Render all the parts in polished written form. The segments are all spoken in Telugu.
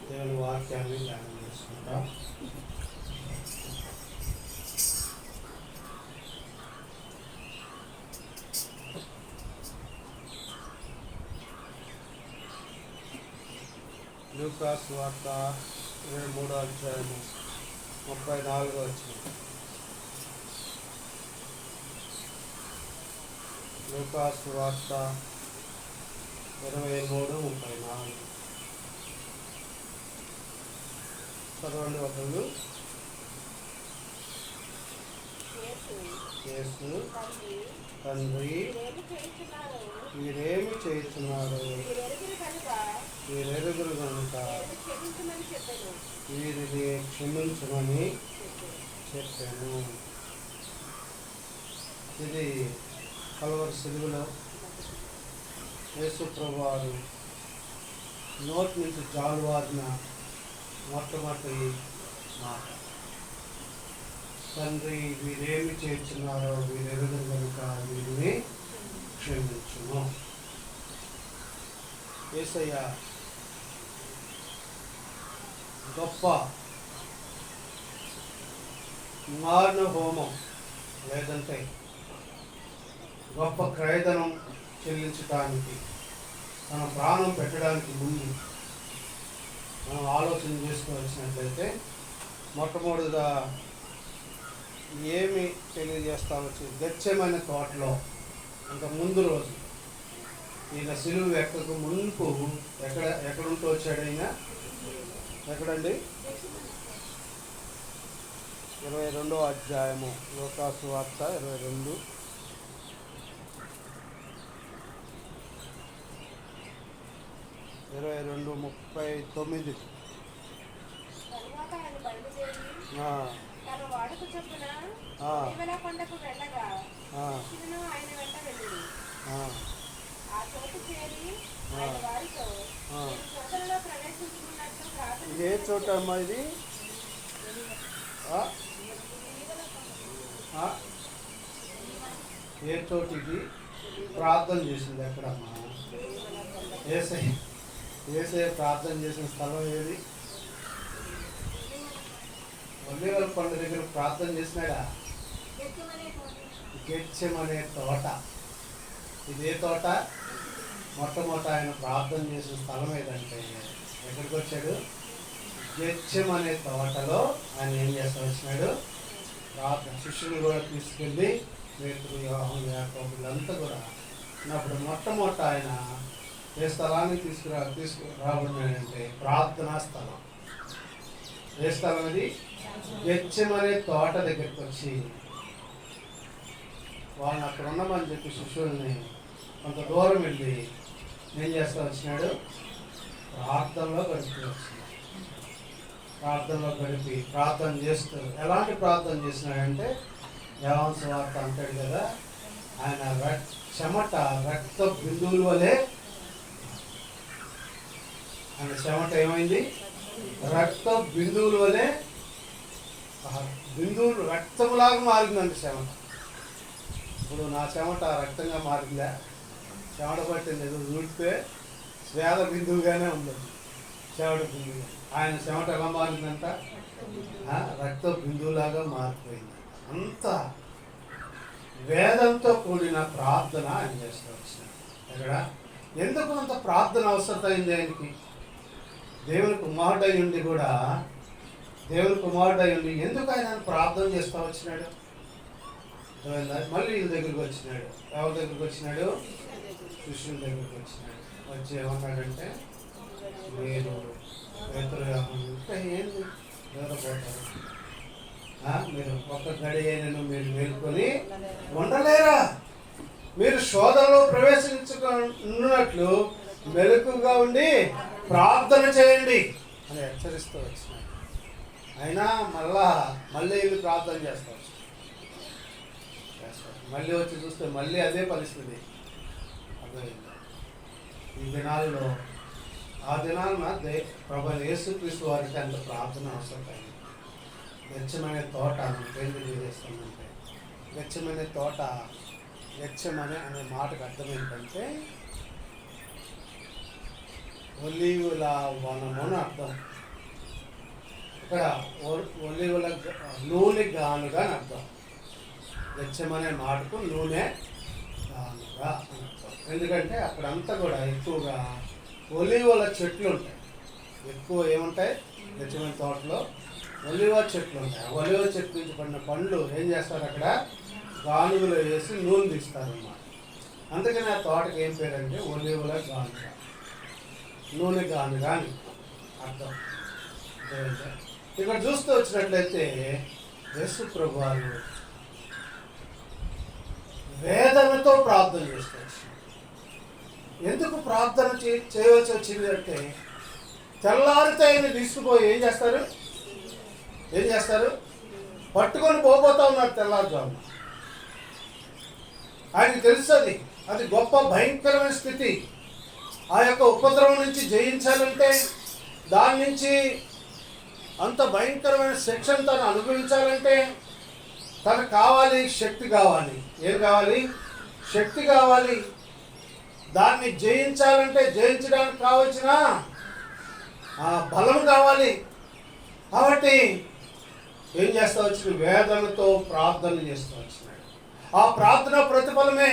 దేవుని వాక్యాన్ని ధ్యానం చేసుకుంటాం. లూకా సువార్త 23వ అధ్యాయము 34వ వచనం. లూకా సువార్త 23:34. చదవండి ఒకళ్ళు. యేసు తండ్రి మీరేమి చేస్తున్నారు వీరెరుగురు కనుక వీరిని క్షమించమని చెప్పాను. ఇది కల్వరి సిలువలో యేసు ప్రభువారు నోటి నుంచి జాలువారిన మొట్టమొదటి మాట. తండ్రి వీరేమి చేస్తున్నారో వీరెరుగురు కనుక వీరిని క్షమించును. యేసయ్య గొప్ప మారణ హోమం లేదంటే గొప్ప క్రయధనం చెల్లించడానికి తన ప్రాణం పెట్టడానికి ముందు మనం ఆలోచన చేసుకోవాల్సినట్లయితే మొట్టమొదటిగా ఏమి తెలియజేస్తావచ్చు? గెత్సేమనే తోటలో అంత ముందు రోజు ఈయన సిలువ ఎక్కకు మునుపు ఎక్కడుంటూ వచ్చాడు ఈయన? ఎక్కడండి? 22వ అధ్యాయము లూకాసు వార్త 22 22:39. ఏ చోట అమ్మా ఇది? ఏ చోటు ఇది? ప్రార్థన చేసింది ఎక్కడమ్మా? ఏసయ్య ప్రార్థన చేసిన స్థలం ఏది? ఒలీవల కొండ దగ్గర ప్రార్థన చేసినాడా? గెత్సేమనే తోట. ఇదే తోట. మొట్టమొదట ఆయన ప్రార్థన చేసిన స్థలం ఏదంటే ఎక్కడికి వచ్చాడు? గెత్సేమనే తోటలో ఆయన ఏం చేస్తా వచ్చినాడు? ప్రార్థన. శిష్యులు కూడా తీసుకెళ్ళి పేతురు, యోహాను, యాకోబు వీళ్ళంతా కూడా ఉన్నప్పుడు మొట్టమొదట ఆయన ఏ స్థలాన్ని తీసుకురాబడినాడంటే ప్రార్థనా స్థలం. ఏ స్థలం అది? గెత్సేమనే తోట దగ్గరికి వచ్చి వాళ్ళని అక్కడ ఉండమని చెప్పి శిష్యుల్ని కొంత దూరం వెళ్ళి ఏం చేస్తా వచ్చినాడు? ప్రార్థనలో గడిపి వచ్చినాడు. ప్రార్థనలో గడిపి ప్రార్థన చేస్తూ ఎలాంటి ప్రార్థన చేసినాడంటే యోహాను సువార్త అంటాడు కదా, ఆయన చెమట రక్త బిందువుల వలె, ఆయన చెమట ఏమైంది? రక్త బిందువుల వలె, బిందువులు రక్తంలాగా మారిందండి చెమట. ఇప్పుడు నా చెమట రక్తంగా మారిందా? చెమట పట్టింది ఏదో ఊడితే స్వేద బిందువుగానే ఉంది చెమట బిందువు. ఆయన చెమట ఎలా మారిందంట? రక్త బిందువులాగా మారిపోయింది. అంత వేదంతో కూడిన ప్రార్థన ఆయన చేస్తూ వచ్చినాడు. ఎక్కడ? ఎందుకు అంత ప్రార్థన అవసరం అయింది ఆయనకి? దేవుని కుమారుడై ఉండి కూడా, దేవుని కుమారుడై ఉండి ఎందుకు ఆయన ప్రార్థన చేస్తూ వచ్చినాడు? మళ్ళీ వీళ్ళ దగ్గరికి వచ్చినాడు. ఎవరి దగ్గరికి వచ్చినాడు? శిష్యుల దగ్గరికి వచ్చినాడు. వచ్చి ఏమన్నాడంటే, మీరు పేతురు ఇంకా ఏంది నిద్రపోతారు? మీరు ఒక్క గడి అయినను మీరు మేల్కొని ఉండలేరా? మీరు శోధనలో ప్రవేశించుకున్నట్లు మెలకుగా ఉండి ప్రార్థన చేయండి అని హెచ్చరిస్తూ వచ్చినాడు. అయినా మళ్ళీ వీళ్ళు ప్రార్థన చేస్తారు. మళ్ళీ వచ్చి చూస్తే మళ్ళీ అదే పరిస్థితి. అర్థమైంది. ఈ దినాల్లో ఆ దినాలన ప్రభువైన యేసుక్రీస్తు వారికి అంత ప్రార్థన అవసరం. గెత్సేమనే తోట ఏం తెలియజేస్తుందంటే, గెత్సేమనే తోట, గెత్సేమనే అనే మాటకు అర్థం ఏంటంటే ఒలీవల వనము అని అర్థం. ఇక్కడ ఒలీవల నూనె గానుగా అని అర్థం. గెత్సేమనే మాటకు నూనె గానుగా అని అర్థం. ఎందుకంటే అక్కడంతా కూడా ఎక్కువగా ఒలీవల చెట్లు ఉంటాయి. ఎక్కువ ఏముంటాయి? గెత్సేమనే తోటలో ఒలివ చెట్లు ఉంటాయి. ఒలివ చెట్టు నుంచి పడిన పండ్లు ఏం చేస్తారు? అక్కడ గానుగులో వేసి నూనె తీస్తారు అన్నమాట. అందుకని ఆ తోటకి ఏం పేరంటే ఒలివల గానుగ, నూనె గానుగ అని అర్థం. ఇక్కడ చూస్తూ వచ్చినట్లయితే యేసు ప్రభువారు వేదనతో ప్రార్థన చేసుకోవచ్చు. ఎందుకు ప్రార్థన చేయవలసి వచ్చింది అంటే, తెల్లారితే ఆయన తీసుకుపోయి ఏం చేస్తారు? పట్టుకొని పోతా ఉన్నారు తెల్లారుజామున. ఆయనకి తెలుస్తుంది అది గొప్ప భయంకరమైన స్థితి. ఆ యొక్క ఉపద్రవం నుంచి జయించాలంటే, దాని నుంచి అంత భయంకరమైన శిక్షను తను అనుభవించాలంటే తనకు కావాలి శక్తి కావాలి. ఏం కావాలి? శక్తి కావాలి. దాన్ని జయించాలంటే జయించడానికి కావలసిన బలం కావాలి. కాబట్టి ఏం చేస్తా వచ్చిన? వేదనతో ప్రార్థన చేస్తూ వచ్చినాడు. ఆ ప్రార్థన ప్రతిఫలమే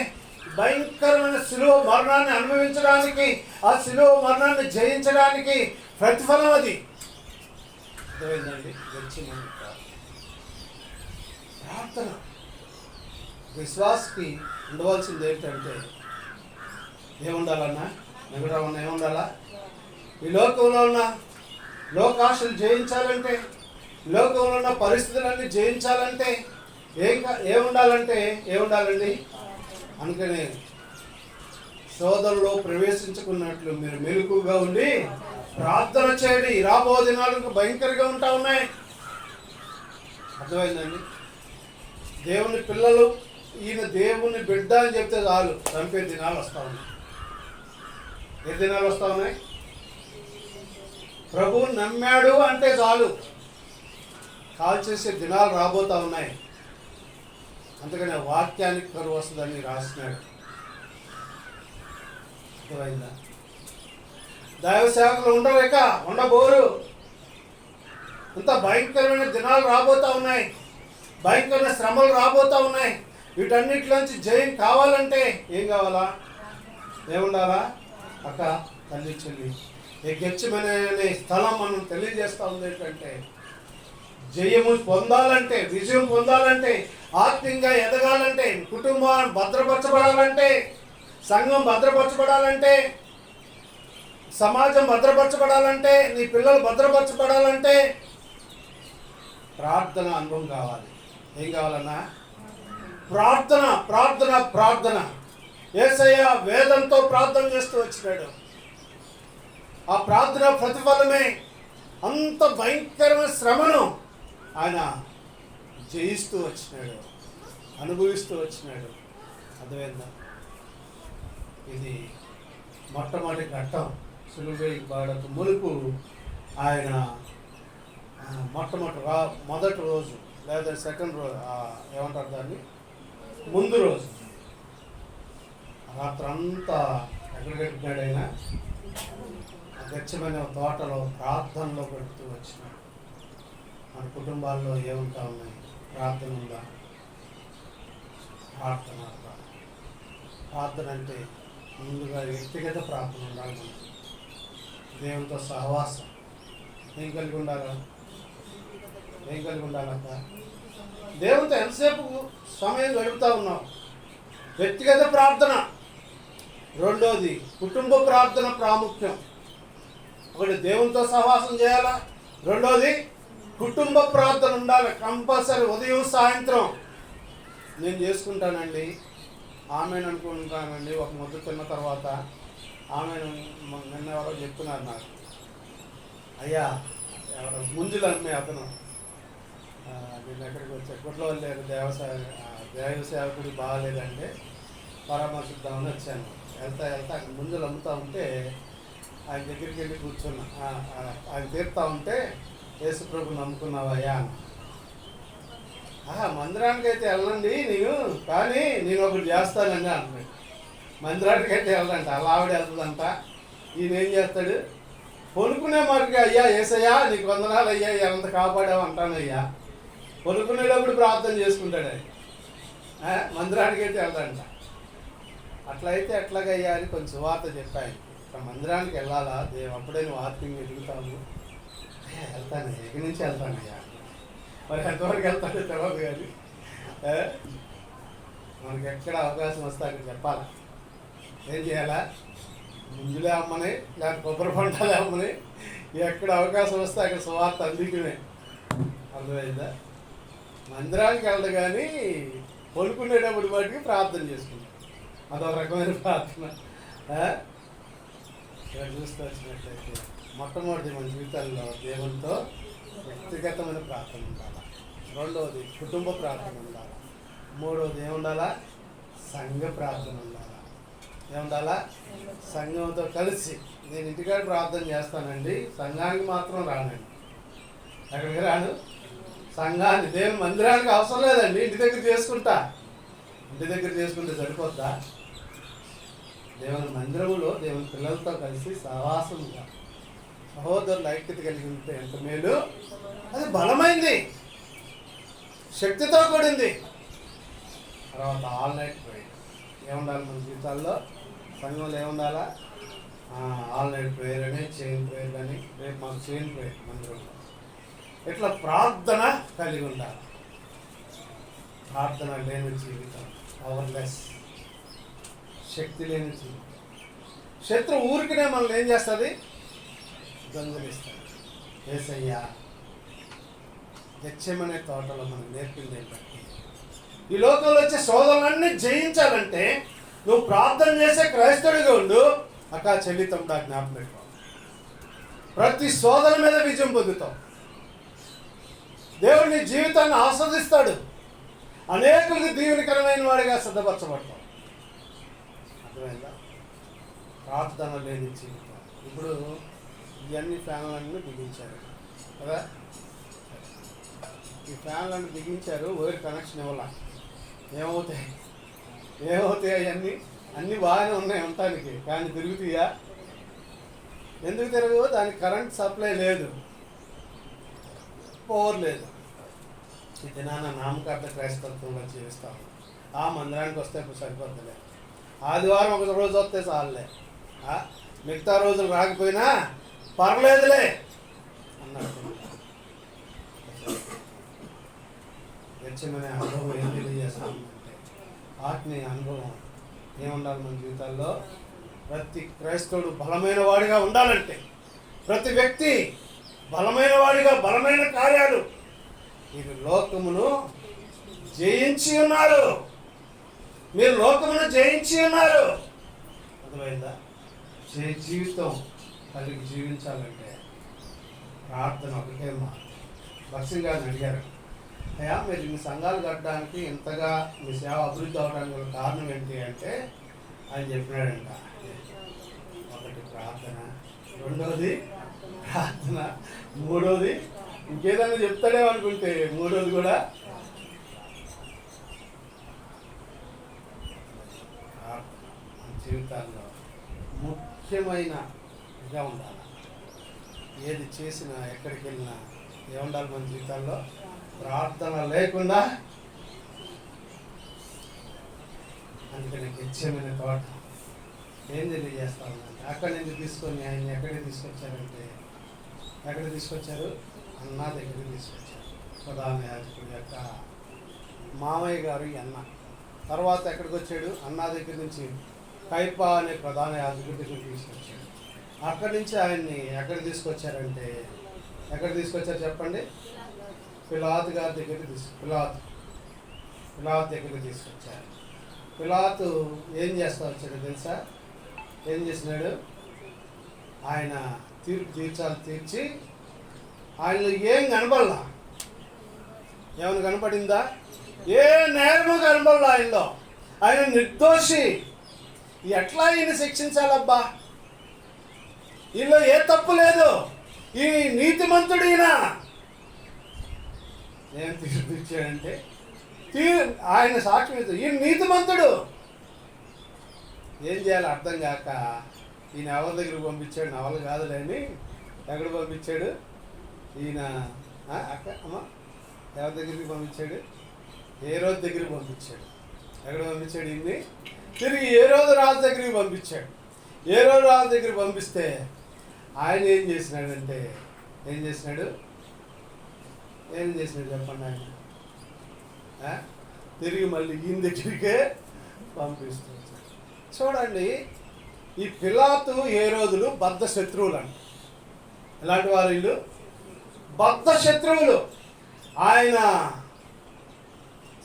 భయంకరమైన శిలువ మరణాన్ని అనుభవించడానికి, ఆ శిలువ మరణాన్ని జయించడానికి ప్రతిఫలం అది. అర్థమైందండి? ప్రార్థన విశ్వాసకి ఉండవలసింది ఏంటంటే ఏముండాలన్నా? మిగతా ఏముండాలా? ఈ లోకంలో ఉన్న లోకాశలు జయించాలంటే, లోకంలో ఉన్న పరిస్థితులన్నీ జయించాలంటే ఏముండాలండి? అందుకనే శోధనలో ప్రవేశించుకున్నట్లు మీరు మెలకుగా ఉండి ప్రార్థన చేయండి. రాబో దినాలకు భయంకరంగా ఉంటా ఉన్నాయి. అర్థమైందండి? దేవుని పిల్లలు, ఈయన దేవుని బిడ్డ అని చెప్తే చాలు చంపే దినాలు వస్తూ ఉన్నాయి. ఏ దినాలు వస్తూ ఉన్నాయి? ప్రభువు నమ్మాడు అంటే చాలు కాల్ చేసే దినాలు రాబోతూ ఉన్నాయి. అందుకనే వాక్యానికి కరువు వస్తుందని రాసినాడు. అర్థమైందా? దైవ సేవకులు ఉండలేక ఉండబోరు. ఇంత భయంకరమైన దినాలు రాబోతూ ఉన్నాయి, భయంకరమైన శ్రమలు రాబోతూ ఉన్నాయి. వీటన్నిటిలోంచి జయం కావాలంటే ఏం కావాలా? ఏముండాలా? అక్క, తల్లి, చెల్లి, ఈ గెచ్చమనే స్థలం మనం తెలియజేస్తూ ఉంది ఏంటంటే జయము పొందాలంటే, విజయం పొందాలంటే, ఆత్మీయంగా ఎదగాలంటే, కుటుంబం భద్రపరచబడాలంటే, సంఘం భద్రపరచబడాలంటే, సమాజం భద్రపరచబడాలంటే, నీ పిల్లలు భద్రపరచబడాలంటే ప్రార్థన అనుభవం కావాలి. ఏం కావాలన్నా? ప్రార్థన, ప్రార్థన, ప్రార్థన. యేసయ్య వేదంతో ప్రార్థన చేస్తూ వచ్చినాడు. ఆ ప్రార్థన ప్రతిఫలమే అంత భయంకరమైన శ్రమను ఆయన జయిస్తూ వచ్చినాడు, అనుభవిస్తూ వచ్చినాడు. అర్థమైందా? ఇది మొట్టమొదటి ఘట్టం. సులువై బాడకు మునుపు ఆయన మొదటి రోజు లేదా సెకండ్ రోజు, ఏమంటారు దాన్ని, ముందు రోజు రాత్రంతా ఎక్కడ గడిపినాడు? ఆయన గచ్చమైన తోటలో ప్రార్థనలో గడుపుతూ వచ్చినాడు. మన కుటుంబాల్లో ఏముంటా ఉన్నాయి? ప్రార్థన ఉందా? ప్రార్థన అంటే ముందుగా వ్యక్తిగత ప్రార్థన ఉండాలి. మనకి దేవునితో సహవాసం ఏం కలిగి ఉండాలక్క? దేవునితో ఎంతసేపు సమయం గడుపుతూ ఉన్నాం? వ్యక్తిగత ప్రార్థన. రెండోది కుటుంబ ప్రార్థన ప్రాముఖ్యం. ఒకటి దేవునితో సహవాసం చేయాలా, రెండోది కుటుంబ ప్రార్థన ఉండాలి కంపల్సరీ. ఉదయం సాయంత్రం నేను చేసుకుంటానండి, ఆమెను అనుకుంటానండి. ఒక ముద్ద తిన్న తర్వాత ఆమెను నిన్న ఎవరో చెప్తున్నారు నాకు, అయ్యా ఎవరో ముంజులు అమ్మే అతను నేను ఎక్కడికి వచ్చా, గుడ్లో లేదు దైవ సేవకుడి బాగాలేదంటే పరామర్శిద్దామని వచ్చాను. వెళ్తా అక్కడ ముంజులు అమ్ముతూ ఉంటే ఆయన దగ్గరికి వెళ్ళి కూర్చున్నా. ఆయన తీరుతూ ఉంటే యేసుప్రభు నమ్ముకున్నావయ్యా అని. మందిరానికి అయితే వెళ్ళండి నేను, కానీ నేను ఒకటి చేస్తానండి అంటున్నాడు. మందిరానికి అయితే వెళ్ళంట, అలా ఆవిడ వెళ్తుందంట. ఈయన ఏం చేస్తాడు? పొనుకునే మరికి, అయ్యా యేసయ్యా నీకు వందనాలు అయ్యా, ఎంత కాపాడావు అంటానయ్యా. పొనుకునేటప్పుడు ప్రార్థన చేసుకుంటాడు ఆయన. మందిరానికి అయితే వెళ్ళదంట. అట్లయితే ఎట్లాగయ్యా అని కొంచెం వార్త చెప్పాను. మందిరానికి వెళ్ళాలా అప్పుడే నువ్వు ఆత్మీయంగా ఎదుగుతావు? వెళ్తాను, ఎక్కడి నుంచి వెళ్తానయ్యా. మరి ఎంతవరకు వెళ్తాడో తెలియదు, కానీ మనకి ఎక్కడ అవకాశం వస్తే అక్కడ చెప్పాలా. ఏం చేయాలా? ముంజులే అమ్మని, లేకపోతే కొబ్బరి పంటలే అమ్మని, ఎక్కడ అవకాశం వస్తే అక్కడ సువార్త అందుకునే. అర్థమైందా? మందిరానికి వెళ్ళదు కానీ కొనుక్కునేటప్పుడు వాటికి ప్రార్థన చేసుకుంటాం. అదొక రకమైన ప్రార్థన. ఇక్కడ చూస్తూ వచ్చినట్లయితే మొట్టమొదటి మన జీవితాల్లో దేవునితో వ్యక్తిగతమైన ప్రార్థన ఉండాలి. రెండవది కుటుంబ ప్రార్థన ఉండాలి. మూడవది ఏముండాలా? సంఘ ప్రార్థన ఉండాలా. ఏముండాలా? సంఘంతో కలిసి. నేను ఇంటికాడ ప్రార్థన చేస్తానండి, సంఘానికి మాత్రం రానండి. ఎక్కడికి రాను? సంఘాన్ని, దేవుని మందిరానికి అవసరం లేదండి, ఇంటి దగ్గర చేసుకుంటా. ఇంటి దగ్గర చేసుకుంటే సరిపోద్దా? దేవుని మందిరములో దేవుని పిల్లలతో కలిసి సహవాసంగా సహోదరులు ఐక్యత కలిగి ఉంటే ఎంత మేలు. అది బలమైంది. శక్తితో కూడింది. తర్వాత ఆల్ నైట్ ప్రేయర్. ఏముండాలి మన జీవితాల్లో? సంఘంలో ఏముండాలా? ఆల్ నైట్ ప్రేయర్ అని, చైన్ ప్రేయర్ కానీ, రేపు మాకు చైన్ ప్రేయర్ మందిరంలో. ఇట్లా ప్రార్థన కలిగి ఉండాలి. ప్రార్థన లేని జీవితం పవర్లెస్, శక్తి లేని జీవితం. శత్రువు ఊరికినే మనల్ని ఏం చేస్తుంది? దొంగలిస్తాడు. యేసయ్య గెత్సేమనే తోటలో మనకు నేర్పింది ఏంటంటే, ఈ లోకంలో వచ్చే శోధనలన్నీ జయించాలంటే నువ్వు ప్రార్థన చేసే క్రైస్తవుడిగా ఉండు. అక్క చెల్లి తమ్ముడు జ్ఞాపకం పెట్టుకో. ప్రతి శోధన మీద విజయం పొందుతావు. దేవుడు నీ జీవితాన్ని ఆస్వాదిస్తాడు. అనేకులకు దీవెనకరమైన వాడిగా సిద్ధపరచబడతావు. అర్థమైందా? ప్రార్థన లేని జీవితం. ఇప్పుడు ఇవన్నీ ఫ్యాన్లన్నీ బిగించారు కదా. ఈ ఫ్యాన్లను బిగించారు, వైర్ కనెక్షన్ ఇవ్వాల. ఏమవుతాయి అవన్నీ? అన్నీ బాగానే ఉన్నాయి ఉండటానికి, కానీ తిరుగుతాయా? ఎందుకు తిరగవు? దానికి కరెంట్ సప్లై లేదు, పవర్ లేదు. ఈ దినాన నామకార్థ క్రైస్తవంలో జీవిస్తాం. ఆ మందిరానికి వస్తే ఇప్పుడు సరిపోద్దులే, ఆదివారం ఒక రోజు వస్తే చాలులే, మిగతా రోజులు రాకపోయినా పర్లేదులే అన్నట్టు. గెత్సేమనే అనుభవం ఏం తెలియజేస్తామంటే, ఆత్మీయ అనుభవం ఏముండాలి మన జీవితాల్లో? ప్రతి క్రైస్తవుడు బలమైన వాడిగా ఉండాలంటే, ప్రతి వ్యక్తి బలమైన వాడిగా, బలమైన కార్యాలు. మీరు లోకమును జయించి ఉన్నారు. మీరు లోకమును జయించి ఉన్నారు. అర్థమైందా? జీవితం కలిగి జీవించాలంటే ప్రార్థన ఒకటే మాట. భక్సింగ్ గారిని అడిగారు, అయ్యా మీరు ఇన్ని సంఘాలు కట్టడానికి, ఇంతగా మీ సేవ అభివృద్ధి అవడానికి గల కారణం ఏంటి అంటే, ఆయన చెప్పినాడంట, ఒకటి ప్రార్థన, రెండవది ప్రార్థన, మూడవది ఇంకేదైనా చెప్తాడేమనుకుంటే మూడవది కూడా మన జీవితాల్లో ముఖ్యమైన ఇదిగా ఉండాలి. ఏది చేసినా, ఎక్కడికి వెళ్ళినా ఏముండాలి మన జీవితాల్లో? ప్రార్థన లేకుండా. అందుకని గెత్సేమనే తోట ఏం తెలియజేస్తా ఉందంటే, అక్కడి నుంచి తీసుకొని ఆయన ఎక్కడికి తీసుకొచ్చారంటే, ఎక్కడ తీసుకొచ్చారు? అన్నా దగ్గరికి తీసుకొచ్చారు. ప్రధాన యాజకుడి యొక్క మామయ్య గారు అన్న. తర్వాత ఎక్కడికి వచ్చాడు? అన్నా దగ్గర నుంచి కైపా అనే ప్రధాన యాజకుడి దగ్గరికి తీసుకొచ్చాడు. అక్కడి నుంచి ఆయన్ని ఎక్కడ తీసుకొచ్చారంటే, ఎక్కడ తీసుకొచ్చారు చెప్పండి? పిలాతు గారి దగ్గరికి పిలాతు దగ్గరికి తీసుకొచ్చారు. పిలాతు ఏం చేస్తా వచ్చాడు తెలుసా? ఏం చేసినాడు? ఆయన తీర్పు తీర్చి ఆయనలో ఏం కనపడలా. ఏమైనా కనపడిందా? ఏ నేరము కనపడలా ఆయనలో. ఆయన నిర్దోషి. ఎట్లా ఈయన శిక్షించాలబ్బా? ఈయనలో ఏ తప్పు లేదు, ఈ నీతిమంతుడు ఈయన. ఏం తీర్పు ఇచ్చాడంటే, ఆయన సాక్షి ఈయన నీతిమంతుడు. ఏం చేయాలి అర్థం కాక ఈయన ఎవరి దగ్గరికి పంపించాడు? నవలు కాదులే అని ఎక్కడ పంపించాడు? ఈయన అమ్మ ఎవరి దగ్గరికి పంపించాడు? హేరోదు దగ్గరికి పంపించాడు. ఎక్కడ పంపించాడు? ఈయన్ని తిరిగి హేరోదు రాజు దగ్గరికి పంపించాడు. హేరోదు రాజు దగ్గరికి పంపిస్తే ఆయన ఏం చేసినాడంటే, ఏం చేసినాడు చెప్పండి? ఆయన తిరిగి మళ్ళీ ఈయన దగ్గరికే పంపిస్తుంది. చూడండి, ఈ పిలాతు హేరోదులు బద్ధ శత్రువులు అంట. ఎలాంటి వారు వీళ్ళు? బద్ధ శత్రువులు. ఆయన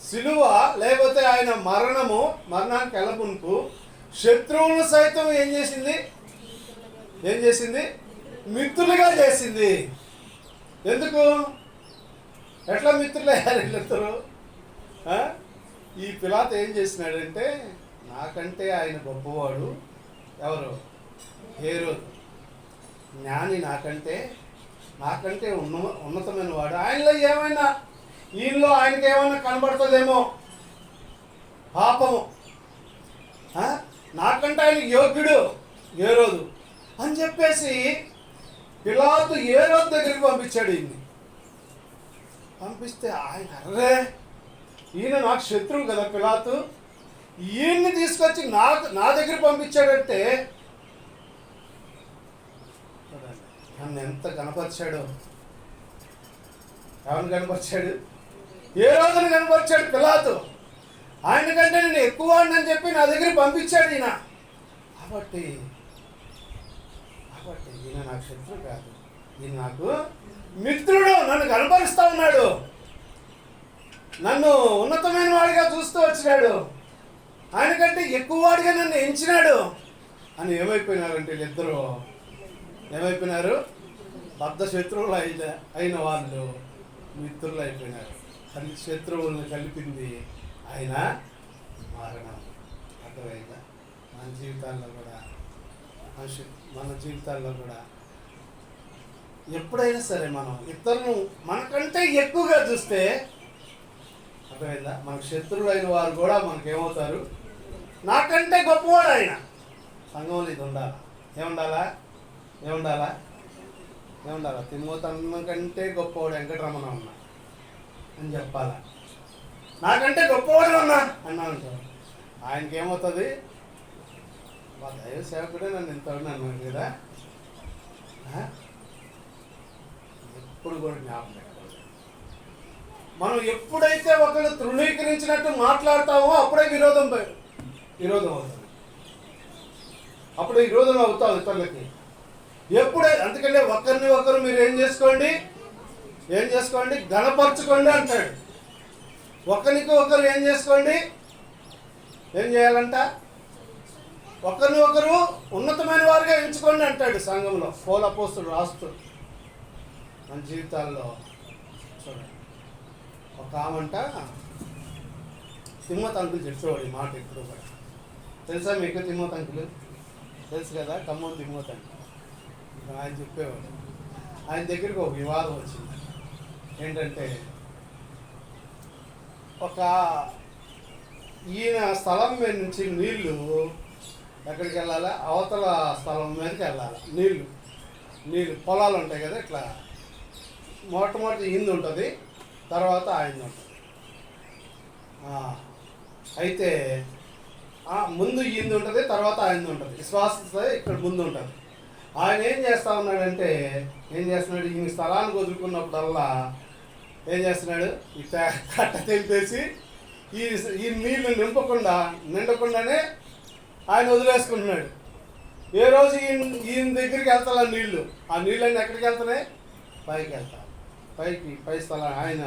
సిలువ లేకపోతే ఆయన మరణానికి ఎలమునుపు శత్రువులు సైతం ఏం చేసింది? మిత్రులుగా చేసింది. ఎందుకు? ఎట్లా మిత్రులు అయ్యారు వీళ్ళిద్దరు? ఈ పిలాతు ఏం చేసినాడంటే, నాకంటే ఆయన గొప్పవాడు. ఎవరు? హేరోదు. జ్ఞాని నాకంటే ఉన్నతమైన వాడు. ఆయనలో ఏమైనా, ఈయనలో ఆయనకి ఏమైనా కనబడుతుందేమో పాపము. నాకంటే ఆయన యోగ్యుడు హేరోదు అని చెప్పేసి పిలాతు హేరోదు దగ్గరికి పంపించాడు. ఈయన్ని పంపిస్తే ఆయన అర్రే ఈయన నాకు శత్రువు కదా పిలాతు, ఈయన్ని తీసుకొచ్చి నా దగ్గర పంపించాడంటే నన్ను ఎంత కనపరిచాడో. ఎవరిని కనపరిచాడు? ఏ రోజున కనపరిచాడు పిలాతు. ఆయన కంటే నేను ఎక్కువ అని చెప్పి నా దగ్గర పంపించాడు ఈయన. కాబట్టి ఈయన నాకు శత్రువు కాదు, ఈయన నాకు మిత్రుడు. నన్ను కనపరుస్తూ ఉన్నాడు, నన్ను ఉన్నతమైన వాడిగా చూస్తూ వచ్చినాడు, ఆయన కంటే ఎక్కువ వాడిగా నన్ను ఎంచినాడు అని ఏమైపోయినారంటే వీళ్ళిద్దరూ ఏమైపోయినారు? బద్ధ శత్రువులు అయిన వాళ్ళు మిత్రులు అయిపోయినారు. శత్రువులను కలిపింది ఆయన మరణం. అర్థమైందా? మన జీవితాల్లో కూడా ఎప్పుడైనా సరే మనం ఇతరులను మనకంటే ఎక్కువగా చూస్తే, అర్థమైందా, మనకు శత్రువులు అయిన వారు కూడా మనకేమవుతారు? నాకంటే గొప్పవాడు ఆయన. సంఘంలో ఇది ఉండాలా? ఏముండాలా? తిమ్మోతన్న కంటే గొప్పవాడు వెంకటరమణ ఉన్నా అని చెప్పాలా? నాకంటే గొప్పవాడు ఉన్నా అన్నాను. ఆయనకి ఏమవుతుంది? మా దైవ సేవకుడే నన్ను ఎంత అన్నాను కదా. ఎప్పుడు కూడా జ్ఞాపకం పెట్టుకోవాలి. మనం ఎప్పుడైతే ఒకరు తృణీకరించినట్టు మాట్లాడతామో అప్పుడే విరోధం అవుతుంది. అప్పుడు విరోధం అవుతాం ఇతరులకి. అందుకంటే ఒకరు మీరు ఏం చేసుకోండి, ఘనపరచుకోండి అంటాడు. ఒకరికి ఒకరు ఏం చేసుకోండి, ఏం చేయాలంట? ఒకరిని ఒకరు ఉన్నతమైన వారిగా ఎంచుకోండి అంటాడు సంఘంలో. పౌలు అపోస్తలుడు రాస్తూ మన జీవితాల్లో చూడండి. ఒక ఆమంట తిమ్మోతి అంకులు చెప్పేవాడు ఈ మాట ఎప్పుడు కూడా. తెలుసా మీకు తిమ్మోతి అంకులు? తెలుసు కదా, ఖమ్మం తిమ్మోతి అంకులు. ఆయన చెప్పేవాడు. ఆయన దగ్గరికి ఒక వివాదం వచ్చింది. ఏంటంటే ఈయన స్థలం మీద నుంచి నీళ్లు ఎక్కడికి వెళ్ళాలి? అవతల స్థలం మీదకి వెళ్ళాలి. నీళ్ళు పొలాలు ఉంటాయి కదా, ఇట్లా మొట్టమొదటి ఈయన ఉంటుంది, తర్వాత ఆయన ఉంటుంది. అయితే ముందు ఈయన ఉంటుంది, తర్వాత ఆయన ఉంటుంది. విశ్వాస ఇక్కడ ముందు ఉంటుంది. ఆయన ఏం చేస్తా ఉన్నాడంటే, ఈయన స్థలానికి వదులుకున్నప్పుడల్లా ఏం చేస్తున్నాడు? ఈ కట్ట తెంపేసి ఈ నీళ్లు నిండకుండానే ఆయన వదిలేసుకుంటున్నాడు. ఏ రోజు ఈయన దగ్గరికి వెళ్తా నీళ్లు, ఆ నీళ్ళన్నీ ఎక్కడికి వెళ్తున్నాయి? పైకి వెళ్తాయి. పై స్థలం ఆయన.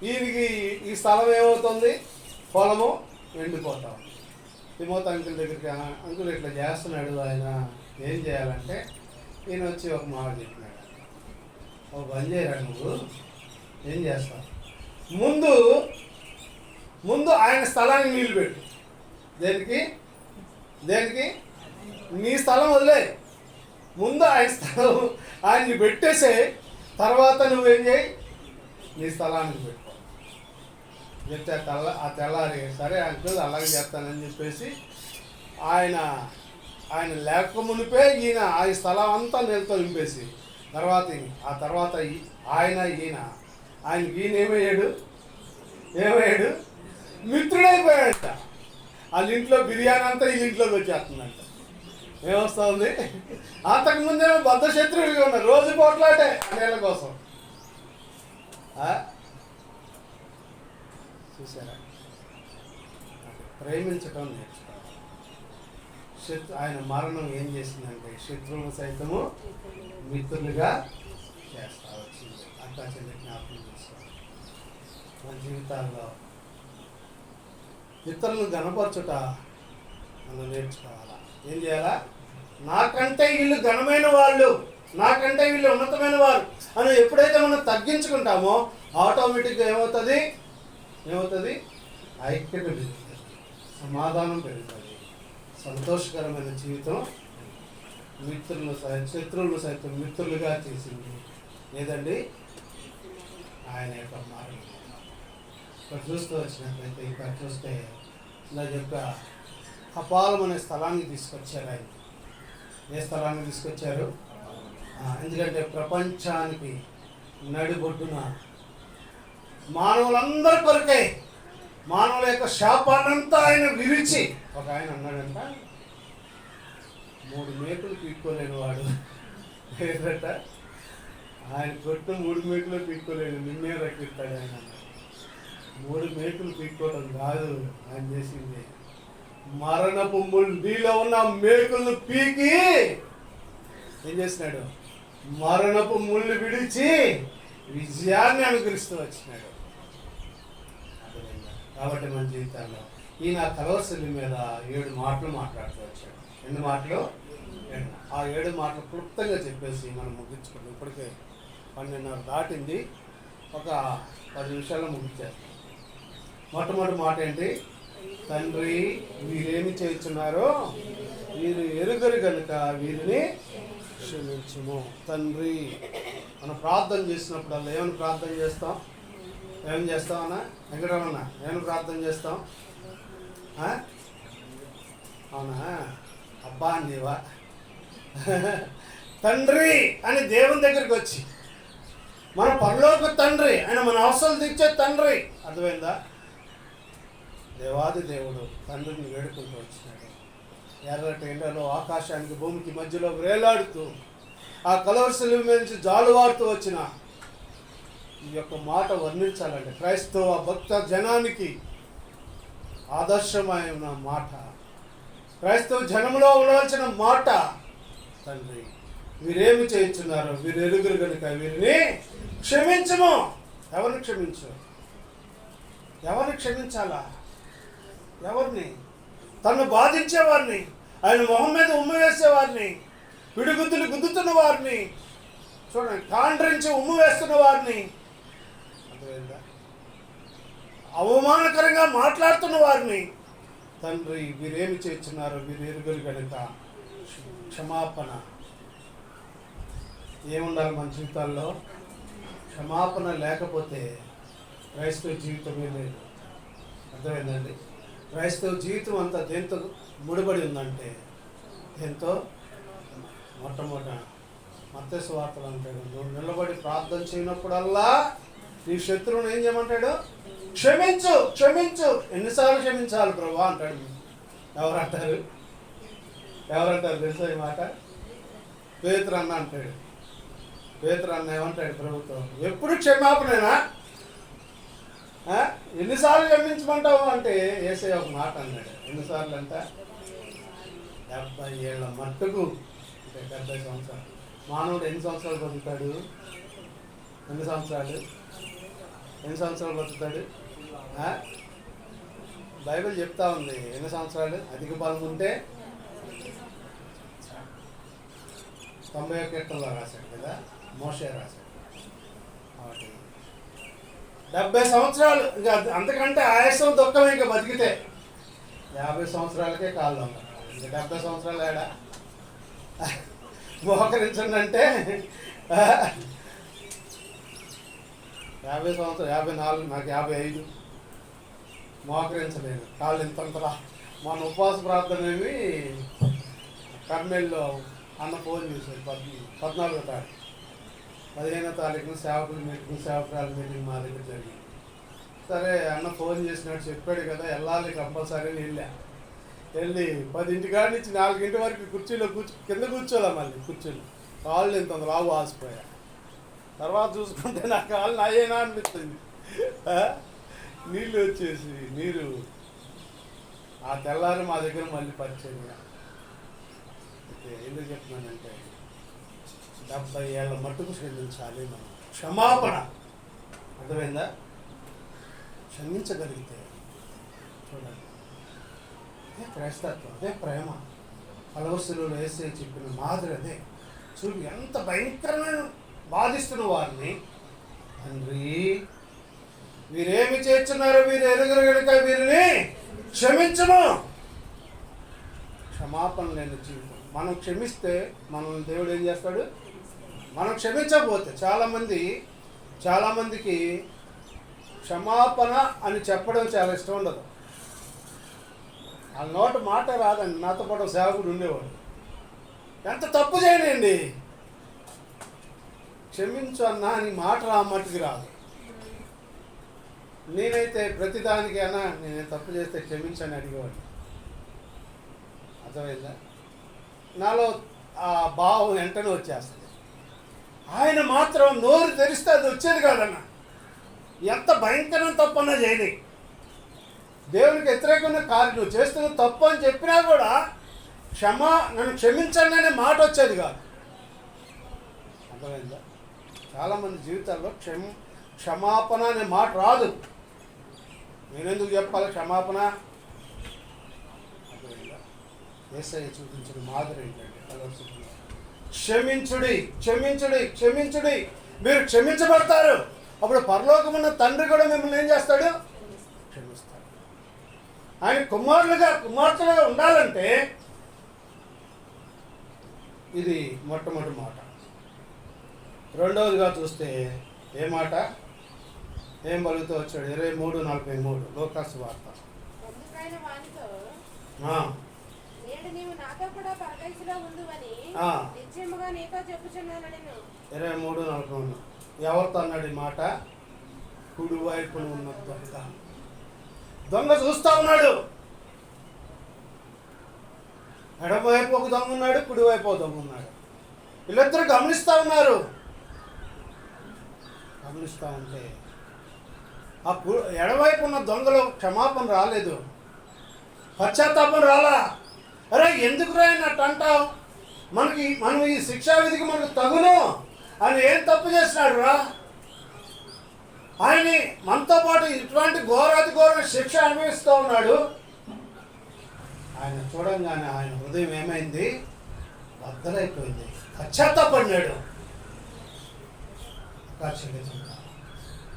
ఈయనకి ఈ స్థలం ఏమవుతుంది? పొలము ఎండిపోతాం. తిమ్మోతి అంకుల్ దగ్గరికి, అంకుల్ ఇట్లా చేస్తున్నాడు ఆయన, ఏం చేయాలంటే ఈయన వచ్చి ఒక మాట చెప్పినాడు. ఒక పని చేయరా, నువ్వు ఏం చేస్తావు? ముందు ఆయన స్థలానికి నీళ్ళు పెట్టు. దేనికి? నీ స్థలం వదిలే. ముందు ఆయన్ని పెట్టేసే, తర్వాత నువ్వేం చేయి? నీ స్థలానికి పెట్టుకో. చెప్తే ఆ తెల్లారి సరే అంకుల్ అలాగే చేస్తానని చెప్పేసి ఆయన లేక మునిపే ఈయన ఆ స్థలం అంతా నీళ్ళతో నింపేసి, ఆ తర్వాత ఆయనకి ఈయన ఏమయ్యాడు? మిత్రుడైపోయాడంట. వాళ్ళ ఇంట్లో బిర్యానీ అంతా ఈ ఇంట్లోకి వచ్చేస్తుందంట. ఏమొస్తా ఉంది? అంతకుముందేమో బద్ధ శత్రువులుగా ఉన్నారు, రోజు పోట్లాటే నీళ్ళ కోసం. చూసారా? ప్రేమించటం నేర్చుకోవాలి. ఆయన మరణం ఏం చేసిందంటే శత్రువులు సైతము మిత్రులుగా చేస్తా వచ్చింది. అంతా చిన్న జ్ఞాపకం చేసుకోవాలి. మన జీవితాల్లో ఇతరులను గణపరచుట మనం నేర్చుకోవాలా. ఏం చేయాలా? నాకంటే వీళ్ళు ఘనమైన వాళ్ళు, నాకంటే వీళ్ళు ఉన్నతమైన వారు అని ఎప్పుడైతే మనం తగ్గించుకుంటామో ఆటోమేటిక్గా ఏమవుతుంది? ఐక్యత పెరుగుతుంది, సమాధానం పెరుగుతుంది, సంతోషకరమైన జీవితం. శత్రువులు సైతం మిత్రులుగా చేసింది లేదండి ఆయన యొక్క మార్గం. ఇక్కడ చూస్తూ వచ్చినట్లయితే ఇక్కడ చూస్తే ఇలా చెప్పా, కపాలం అనే స్థలానికి తీసుకొచ్చారు. ఆయన ఏ స్థలానికి తీసుకొచ్చారు? ఎందుకంటే ప్రపంచానికి నడిబొడ్డున మానవులందరి కొరకై మానవుల యొక్క శాపాన్నంతా ఆయన విరిచి, ఒక ఆయన అన్నాడంట, 3 మేకులు పీక్కోలేని వాడు ఏంటంట, ఆయన కొట్టు 3 మేకులు పీక్కోలేను, నిన్నే రక్షిస్తాడు ఆయన. 3 మేకులు పీక్కోవడం కాదు ఆయన చేసింది, మరణపు నీలో ఉన్న మేకులను పీకి ఏం చేసినాడు, మరణపు ముళ్ళు విడిచి విజయాన్ని అనుగ్రహిస్తూ వచ్చినాడు. కాబట్టి మన జీవితాల్లో ఈయన కలవశిల మీద 7 మాటలు మాట్లాడుతూ వచ్చాడు. ఎన్ని మాటలు? ఆ 7 మాటలు క్లుప్తంగా చెప్పేసి మనం ముగించుకుంటాం. ఇప్పటికే 12:30 దాటింది, ఒక 10 నిమిషాల్లో ముగించేస్తాం. మొట్టమొదటి మాట ఏంటి? తండ్రి, వీరేమి చేస్తున్నారో వీరు ఎరుగరు కనుక వీరిని క్షమించుము. తండ్రి, మనం ప్రార్థన చేసినప్పుడల్లా ఏమని ప్రార్థన చేస్తాం? ఏం చేస్తామన్నా వెంకటరమణ? ఏమని ప్రార్థన చేస్తాం? అవునా? అబ్బా నీవా తండ్రి అని దేవుని దగ్గరికి వచ్చి, మన పరలోక తండ్రి, ఆయన మన అవసరాలు తీర్చే తండ్రి. అర్థమైందా? దేవాది దేవుడు తండ్రిని వేడుకుంటూ వచ్చినాడు. ఎర్రటి ఎండలో ఆకాశానికి భూమికి మధ్యలో వేలాడుతూ ఆ కలవరశిల మీద నుంచి జాలువారుతూ వచ్చిన ఈ యొక్క మాట వర్ణించాలంటే క్రైస్తవ భక్త జనానికి ఆదర్శమైన మాట, క్రైస్తవ జనంలో ఉండవలసిన మాట. తండ్రి, వీరేమి చేయించున్నారో వీరు ఎరుగురు కనుక వీరిని క్షమించము. ఎవరిని క్షమించు? ఎవరిని క్షమించాలా? ఎవరిని? తను బాధించేవారిని, ఆయన మొహం మీద ఉమ్మ వేసేవారిని, పిడిగుద్దులు గుద్దుతున్న వారిని, చూడండి, కాండ్రించి ఉమ్ము వేస్తున్న వారిని, అవమానకరంగా మాట్లాడుతున్న వారిని. తండ్రి, వీరేమి చేస్తున్నారు వీరు ఎరుగురు కనుక క్షమాపణ. ఏముండాలి మన జీవితాల్లో? క్షమాపణ లేకపోతే క్రైస్తవ జీవితమే లేదు. అర్థమైందండి? క్రైస్తవ జీవితం అంతా దేంతో ముడిపడి ఉందంటే, దేంతో? మొట్టమొదట మత్తయి సువార్తలు అంటాడు, నువ్వు నిలబడి ప్రార్థన చేయనప్పుడల్లా నీ శత్రువును ఏం చేయమంటాడు? క్షమించు, క్షమించు. ఎన్నిసార్లు క్షమించాలి ప్రభా అంటాడు. ఎవరంటారు తెలుసా ఈ మాట? పేతురు అన్న అంటాడు. పేతురు అన్న ఏమంటాడు ప్రభుత్వం? ఎప్పుడు క్షమాపణేనా? ఎన్నిసార్లు క్షమించమంటావు అంటే యేసయ్య ఒక మాట అన్నాడు. ఎన్నిసార్లు అంట? 70 ఏళ్ళ మట్టుకు, అంటే 70 సంవత్సరాలు. మానవుడు ఎన్ని సంవత్సరాలు బతుకుతాడు? ఎన్ని సంవత్సరాలు బతుకుతాడు? బైబిల్ చెప్తా ఉంది ఎన్ని సంవత్సరాలు. అధిక బలం ఉంటే 91 కీర్తనలో రాశాడు కదా, మోషే రాశాడు. కాబట్టి 70 సంవత్సరాలు, ఇంకా అంతకంటే ఆయాసం దుఃఖం. ఇంకా బతికితే 50 సంవత్సరాలకే కాళ్ళు ఉంటారు. ఇంకా 70 సంవత్సరాలు ఏడా మోకరించండి అంటే 50 సంవత్సరాలు, 54, నాకు 55. మోకరించలేదు, కాళ్ళు ఇంతంతలా. మన ఉపవాస ప్రార్థన ఏమి కర్నూలులో అన్న ఫోన్ చేశాడు. 14వ తారీఖు, 15వ తారీఖున సేవకురాల మీటింగ్ మా దగ్గర జరిగింది. సరే అన్న ఫోన్ చేసినట్టు చెప్పాడు కదా, వెళ్ళాలి కంపల్సరీ. వెళ్ళి 10 కాడి నుంచి 4 వరకు కుర్చీలో కింద కూర్చోలే. మళ్ళీ కూర్చొని కాళ్ళు ఇంత లావు ఆసిపోయా. తర్వాత చూసుకుంటే నా కాళ్ళు నాయేనా అనిపిస్తుంది. నీళ్ళు వచ్చేసి నీరు ఆ తెల్లారి మా దగ్గర మళ్ళీ పరిచయం. ఎందుకు చెప్తున్నానంటే 70 ఏళ్ళ మట్టుకు క్షమించాలి మనం. క్షమాపణ. అర్థమైందా? క్షమించగలిగితే చూడండి, అదే క్రైస్తత్వం, అదే ప్రేమ. కలవరశిలలో యేసయ్య చెప్పిన మాదిరి అదే. చూడు ఎంత భయంకరమైన బాధిస్తున్న వారిని, తండ్రి వీరేమి చేస్తున్నారో వీరు ఎరుగురు కనుక వీరిని క్షమించము. క్షమాపణ లేని జీవితం. మనం క్షమిస్తే మనల్ని దేవుడు ఏం చేస్తాడు? మనం క్షమించకపోతే చాలామందికి క్షమాపణ అని చెప్పడం చాలా ఇష్టం ఉండదు. వాళ్ళ నోట మాట రాదండి. నాతో పాటు సేవకుడు ఉండేవాడు, ఎంత తప్పు చేయనండి, క్షమించు అన్నా అని మాట మట్టుకు రాదు. నేనైతే ప్రతిదానికి అన్నా నేను తప్పు చేస్తే క్షమించని అడిగేవాడిని. అర్థమైందా? నాలో ఆ భావం వెంటనే వచ్చేస్తుంది. ఆయన మాత్రం నోరు తెరిస్తే అది వచ్చేది కాదన్న. ఎంత భయంకరం తప్పన్నా చేయని, దేవునికి వ్యతిరేకంగా కార్యం నువ్వు చేస్తున్న తప్పు అని చెప్పినా కూడా నన్ను క్షమించండి అనే మాట వచ్చేది కాదు. అర్థమైందా? చాలామంది జీవితాల్లో క్షమాపణ అనే మాట రాదు. నేనెందుకు చెప్పాలి క్షమాపణ? అర్థమైందా? యేసయ్య చూపించిన మాదిరి ఏంటంటే క్షమించుడి, క్షమించుడి, క్షమించుడి, మీరు క్షమించబడతారు. అప్పుడు పరలోకమున్న తండ్రి కూడా మిమ్మల్ని ఏం చేస్తాడు? క్షమిస్తాడు. ఆయన కుమార్తెలుగా ఉండాలంటే ఇది మొట్టమొదటి మాట. రెండవదిగా చూస్తే ఏ మాట? ఏం బలుగుతూ వచ్చాడు? 23:43 లోకాసు వార్త. 23:43 ఎవరితో అన్నాడు ఈ మాట? కుడివైపున ఉన్న దొంగ చూస్తా ఉన్నాడు. ఎడమవైపు ఒక దొంగ ఉన్నాడు, కుడివైపు ఒక దొంగ ఉన్నాడు. వీళ్ళిద్దరు గమనిస్తూ ఉన్నారు. గమనిస్తూ ఉంటే ఆ ఎడమవైపు ఉన్న దొంగలో క్షమాపణ రాలేదు, పశ్చాత్తాపం రాలా. అరే ఎందుకు రాయనట్టు అంటావు? మనం ఈ శిక్షా విధికి మనకు తగును అని ఏం తప్పు చేసినాడు రా? ఆయన మనతో పాటు ఇటువంటి ఘోరాతి ఘోర శిక్ష అనుభవిస్తూ ఉన్నాడు. ఆయన చూడంగానే ఆయన హృదయం ఏమైంది? బద్దలైపోయింది. పశ్చాత్తాపడినాడు.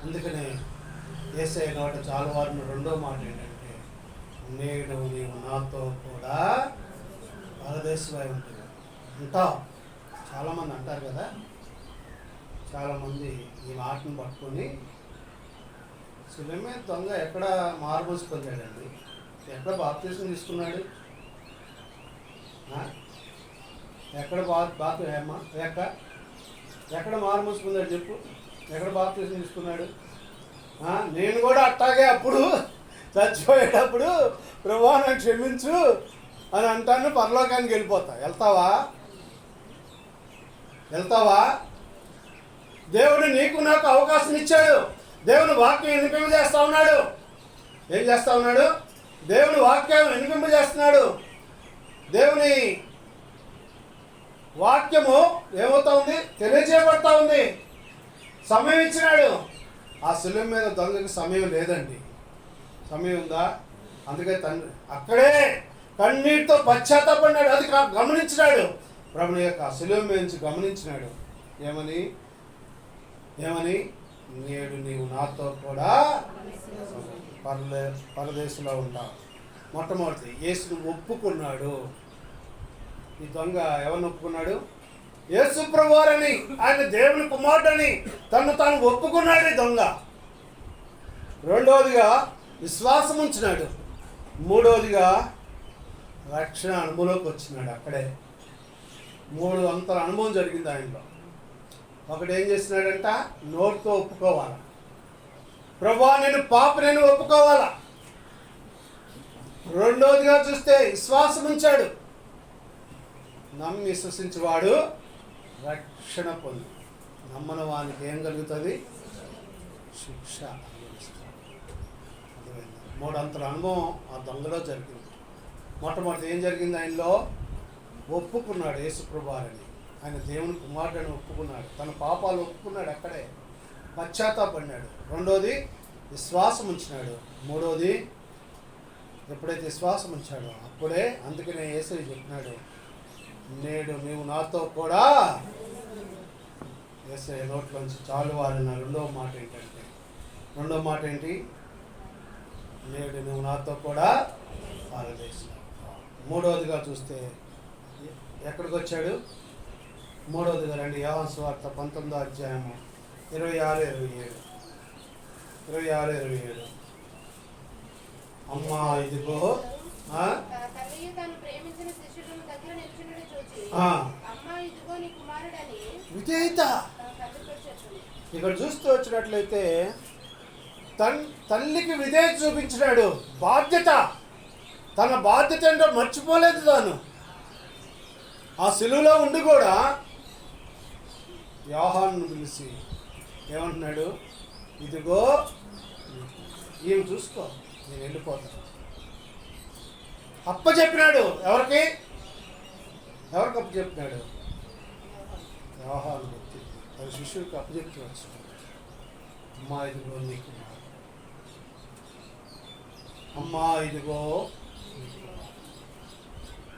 అందుకనే యేసయ్య నోట చాలువారిన రెండో మాట ఏంటంటే, నేడు నీవు నాతో కూడా పరదేశమై ఉంటుంది అంటావు. చాలామంది అంటారు కదా. చాలామంది ఈ మాటను పట్టుకొని సులైమాను దొంగ ఎక్కడ మారుమోసుకొచ్చాడండి? ఎక్కడ బాప్తిసం తీసుకున్నాడు? ఎక్కడ ఏమ్మా ఎక్కడ మారుమోసుకున్నాడు చెప్పు? ఎక్కడ బాప్తిసం తీసుకున్నాడు? నేను కూడా అట్టాగే అప్పుడు చచ్చిపోయేటప్పుడు ప్రభువా నన్ను క్షమించు అని అంటాను, పరలోకానికి వెళ్ళిపోతా. వెళ్తావా? దేవుడు నీకు నాకు అవకాశం ఇచ్చాడు. దేవుని వాక్యం వినిపింపజేస్తా ఉన్నాడు. ఏం చేస్తా ఉన్నాడు? దేవుని వాక్యం వినిపింపజేస్తున్నాడు. దేవుని వాక్యము ఏమవుతా ఉంది? తెలియజేయబడతా ఉంది. సమయం ఇచ్చినాడు. ఆ శిలువ మీద దొంగకి సమయం లేదండి. సమయం ఉందా? అందుకే తండ్రి అక్కడే కన్నీటితో పశ్చాత్తాపడినాడు. అది గమనించినాడు. ప్రభుని యొక్క శిలువ మీద నుంచి గమనించినాడు. ఏమని? నేడు నీవు నాతో కూడా పరదేశంలో ఉంటావు. మొట్టమొదటి యేసును ఒప్పుకున్నాడు. ఈ దొంగ ఎవరిని ఒప్పుకున్నాడు? యేసు ప్రభువారని, ఆయన దేవుని కుమారుడని తను తాను ఒప్పుకున్నాడు ఈ దొంగ. రెండవదిగా విశ్వాసం ఉంచినాడు. మూడవదిగా రక్షణ అనుభవంలోకి వచ్చినాడు. అక్కడే 3 అంతల అనుభవం జరిగింది ఆయనలో. ఒకటి ఏం చేసినాడంట? నోటితో ఒప్పుకోవాలా, ప్రభువా నేను పాపిని ఒప్పుకోవాలా. రెండవదిగా చూస్తే విశ్వాసం ఉంచాడు. నమ్మి విశ్వసించేవాడు రక్షణ పొంది, నమ్మని వానికి ఏం కలుగుతుంది? శిక్ష. 3 అంతల అనుభవం ఆ దొంగలో జరిగింది. మొట్టమొదటి ఏం జరిగింది? ఆయనలో ఒప్పుకున్నాడు యేసు ప్రభువారని, ఆయన దేవుని కుమారుడని ఒప్పుకున్నాడు. తన పాపాలు ఒప్పుకున్నాడు. అక్కడే పశ్చాత్తాపడినాడు. రెండోది విశ్వాసం ఉంచినాడు. మూడోది ఎప్పుడైతే విశ్వాసం ఉంచాడో అప్పుడే, అందుకనే యేసయ్య చెప్పినాడు, నేడు నీవు నాతో కూడా. యేసయ్య నోట్లోంచి చాలువారిన రెండో మాట ఏంటి? నేడు నువ్వు నాతో కూడా పరదేశంలో. మూడవదిగా చూస్తే ఎక్కడికి వచ్చాడు? మూడవదిగా రండి, యోహాను సువార్త 19వ అధ్యాయము 26-27. అమ్మా ఇదిగో విధేయత. ఇక్కడ చూస్తూ వచ్చినట్లయితే తల్లికి విధేయత చూపించినాడు. బాధ్యత, తన బాధ్యత ఏంటో మర్చిపోలేదు తాను. ఆ సిలువలో ఉండి కూడా యోహానును పిలిచి ఏమంటున్నాడు, ఇదిగో ఈమె చూసుకో, నేను వెళ్ళిపోతాను. అప్పచెప్పినాడు. ఎవరికి అప్పచెప్పినాడు? యోహాను వ్యక్తి. అది శిష్యుడికి అప్పచెప్తి వచ్చు. అమ్మా ఇదిగో నీకు, అమ్మా ఇదిగో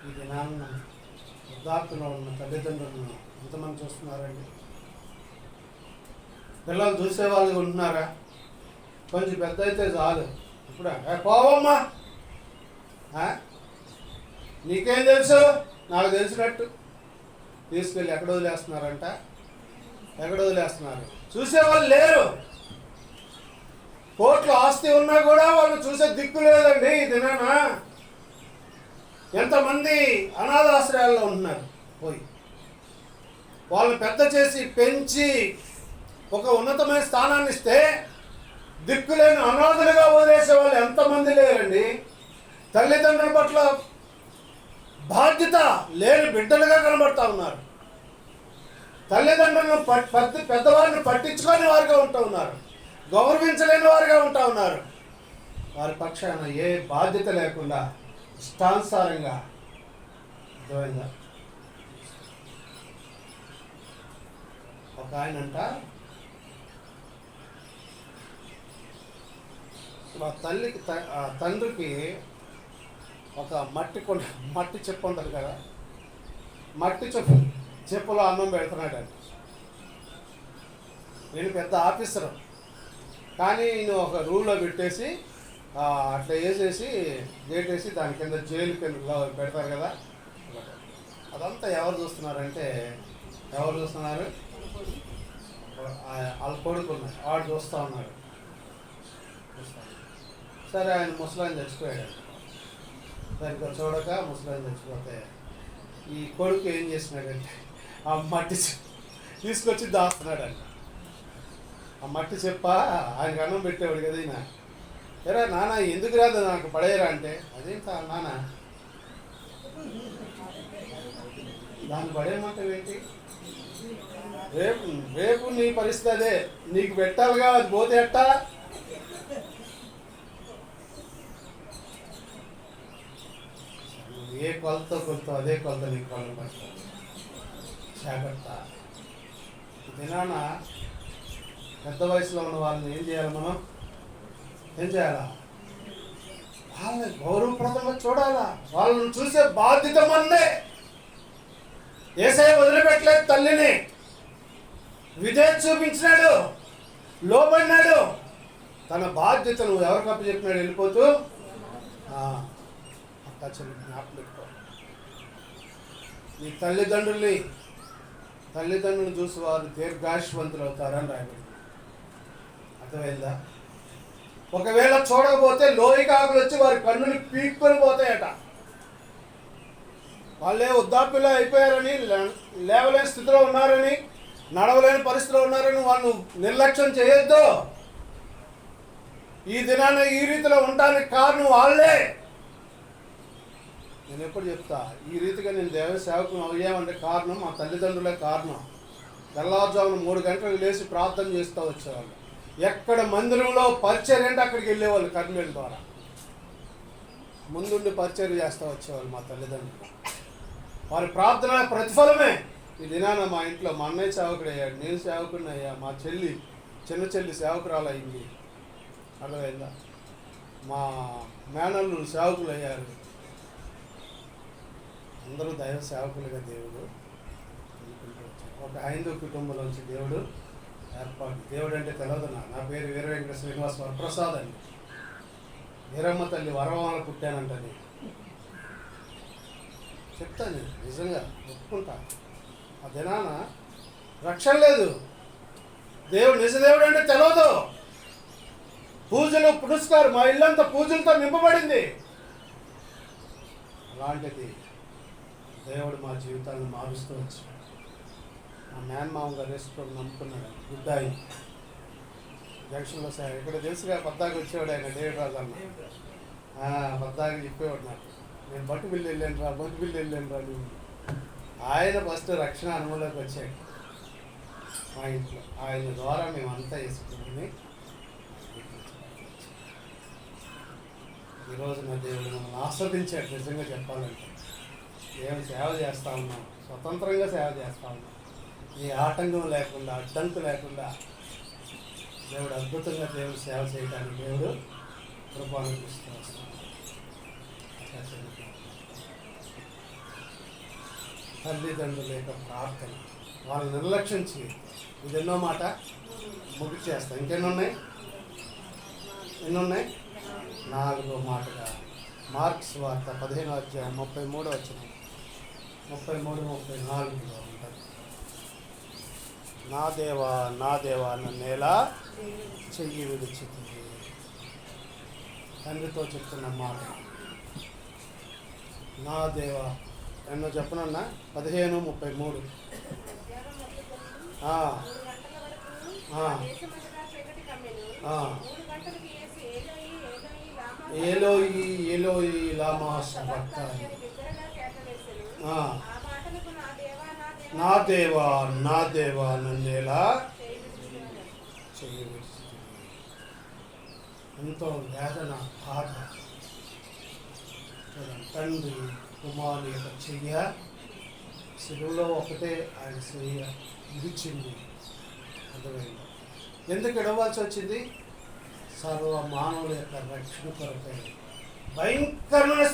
ఇది నాన్న. వృద్ధాప్యంలో ఉన్న తల్లిదండ్రులను ఎంతమంది చూస్తున్నారండి? పిల్లలు చూసేవాళ్ళు ఉంటున్నారా? కొంచెం పెద్ద అయితే చాలు, ఇప్పుడు పోవమ్మా, నీకేం తెలుసు, నాకు తెలిసినట్టు తీసుకెళ్ళి ఎక్కడ వదిలేస్తున్నారంట. చూసేవాళ్ళు లేరు. కోట్ల ఆస్తి ఉన్నా కూడా వాళ్ళు చూసే దిక్కు లేదండి. ఇదేనా? ఎంతమంది అనాథాశ్రయాల్లో ఉంటున్నారు. పోయి వాళ్ళని పెద్ద చేసి పెంచి ఒక ఉన్నతమైన స్థానాన్ని ఇస్తే దిక్కులేని అనాథలుగా వదిలేసే వాళ్ళు ఎంతమంది లేరండి. తల్లిదండ్రుల పట్ల బాధ్యత లేని బిడ్డలుగా కనబడతా ఉన్నారు. తల్లిదండ్రులను పెద్దవారిని పట్టించుకొని వారుగా ఉంటూ ఉన్నారు. గౌరవించలేని వారుగా ఉంటూ ఉన్నారు. వారి పక్షాన ఏ బాధ్యత లేకుండా ఇష్టానుసారంగా. అర్థమైందా? ఒక ఆయనంట మా తండ్రికి ఒక మట్టి చెప్పు ఉంటుంది కదా, మట్టి చెప్పులో అన్నం పెడుతున్నాడండి. నేను పెద్ద ఆఫీసరు, కానీ నేను ఒక రూల్లో పెట్టేసి అట్లా వేసేసి గేట్ వేసి దాని కింద జైలు కింద పెడతారు కదా. అదంతా ఎవరు చూస్తున్నారంటే, వాళ్ళ కొడుకున్నారు, వాడు చూస్తూ ఉన్నాడు. సరే, ఆయన ముసలాయన చచ్చిపోయాడు. సరిగ్గా చూడక ముసలాయన చచ్చిపోతే ఈ కొడుకు ఏం చేసినాడంటే ఆ మట్టి తీసుకొచ్చి దాస్తున్నాడంట. ఆ మట్టి చెప్ప ఆయనకు అన్నం పెట్టేవాడు కదా ఈయన. ఎరా నాన్న ఎందుకు రాదు నాకు పడేయరా అంటే, అదేంట నాన్న దాన్ని పడేయమంటావేంటి? రేపు నీ పరిస్థితి అదే, నీకు పెట్టాలిగా, అది పోతే ఎట్టా? ఏ కొలతో అదే కొలత నీకు కొలం పడతాను. జాగ్రత్త. దినాన పెద్ద వయసులో ఉన్న వాళ్ళని ఏం చేయాలి? మనం ఏం చేయాలా? వాళ్ళని గౌరవప్రదంగా చూడాలా. వాళ్ళని చూసే బాధ్యత మనదే. యేసయ్య వదిలిపెట్టలేదు తల్లిని. విధేయత చూపించినాడు, లోబడినాడు. తన బాధ్యతను ఎవరికి అప్పచెప్పినాడు? వెళ్ళిపోతూ అక్క చెల్లి జ్ఞాపకం పెట్టుకో. ఈ తల్లిదండ్రులను చూసి వారు దీర్ఘాయుష్మంతులు అవుతారని రాయబడింది. అర్థమైందా? ఒకవేళ చూడకపోతే లోయకాకులు వచ్చి వారి కన్నులు పీక్కొని పోతాయట. వాళ్ళే వృద్ధాప్యులు అయిపోయారని, లేవలేని స్థితిలో ఉన్నారని, నడవలేని పరిస్థితిలో ఉన్నారని వాళ్ళు నిర్లక్ష్యం చేయొద్దు. ఈ దినాన ఈ రీతిలో ఉండడానికి కారణం వాళ్ళే. నేను ఎప్పుడు చెప్తా, ఈ రీతిగా నేను దేవ సేవకుని అయ్యామంటే కారణం మా తల్లిదండ్రులే కారణం. తెల్లవారుజామున 3 గంటలకు లేచి ప్రార్థన చేస్తూ వచ్చేవాళ్ళు. ఎక్కడ మందిరంలో పరిచర్య అంటే అక్కడికి వెళ్ళేవాళ్ళు. కర్మేల ద్వారా ముందుండి పరిచర్య చేస్తూ వచ్చేవాళ్ళు మా తల్లిదండ్రులు. వారి ప్రార్థన ప్రతిఫలమే ఈ దినాన మా ఇంట్లో మా అన్నయ్య సేవకుడు అయ్యాడు, నేను సేవకుడిని అయ్యా, మా చిన్న చెల్లి సేవకురాలు అయింది. అర్థమైందా? మా మేనల్లులు సేవకులు అయ్యారు. అందరూ దైవ సేవకులుగా దేవుడు ఒక హైందవ కుటుంబంలోంచి దేవుడు ఏర్పాటు. దేవుడు అంటే తెలియదు. నా పేరు వీర వెంకట శ్రీనివాస్ వరప్రసాద్ అండి. వీరమ్మ తల్లి వరవాల పుట్టానంటని చెప్తాను. నిజంగా ఒప్పుకుంటా. ఆ దినాన రక్షణ లేదు. దేవుడు నిజదేవుడు అంటే తెలియదు. పూజలు పురస్కారం, మా ఇల్లంతా పూజలతో నింపబడింది. అలాంటిది దేవుడు మా జీవితాలను మారుస్తూ వచ్చాడు. మా మేనమామ గారు యేసుప్రభువుని నమ్ముకున్నాడు. గుడ్డాయి జంక్షన్లో సార్ ఇక్కడ తెలుసుగా పద్దాకి వచ్చేవాడు ఆయన డేవిడ్ రాజు అన్న పద్దాకి చెప్పేవాడు నాకు, నేను బట్టు బిల్లు వెళ్ళాను రా నువ్వు. ఆయన ఫస్ట్ రక్షణ అనుభవంలోకి వచ్చాడు మా ఇంట్లో. ఆయన ద్వారా మేము అంతా వేసుకుని ఈరోజు నా దేవుడు మమ్మల్ని ఆస్వాదించాడు. నిజంగా చెప్పాలంటే దేవుడు సేవ చేస్తూ ఉన్నాం, స్వతంత్రంగా సేవ చేస్తూ ఉన్నాం, ఏ ఆటంకం లేకుండా అడ్డంకు లేకుండా దేవుడు అద్భుతంగా దేవుడు సేవ చేయడానికి దేవుడు కృపను చూస్తూ వస్తాం. తల్లిదండ్రుల యొక్క ప్రార్థన వాళ్ళు నిర్లక్ష్యించి ఇది ఎన్నో మాట ముగిచేస్తాం. ఇంకెన్నున్నాయి? ఎన్నున్నాయి? 4వ మాటగా మార్క్స్ వార్త 15వ అధ్యాయం 33 వచనం 33-34 ఉంటుంది. నా దేవా నన్నేలా చెయ్యి విడిచితివి. తండ్రితో చెప్తున్న మాట. నా దేవా ఎన్నో చెప్పనన్నా 15:33. ఏలోయి ఏలోయి లామా సబక్తాని. నా దేవా నన్నేలా చెయ్యి విడిచితివి. ఎంతో వేదన బాధ. తండ్రి కుమారుని యొక్క చెయ్య శిలువలో ఒకటే ఆయన చెయ్య విడిచింది. అర్థమైంది ఎందుకు ఎడవాల్సి వచ్చింది? సర్వ మానవుల యొక్క రక్షణ కొరకై భయంకరమైన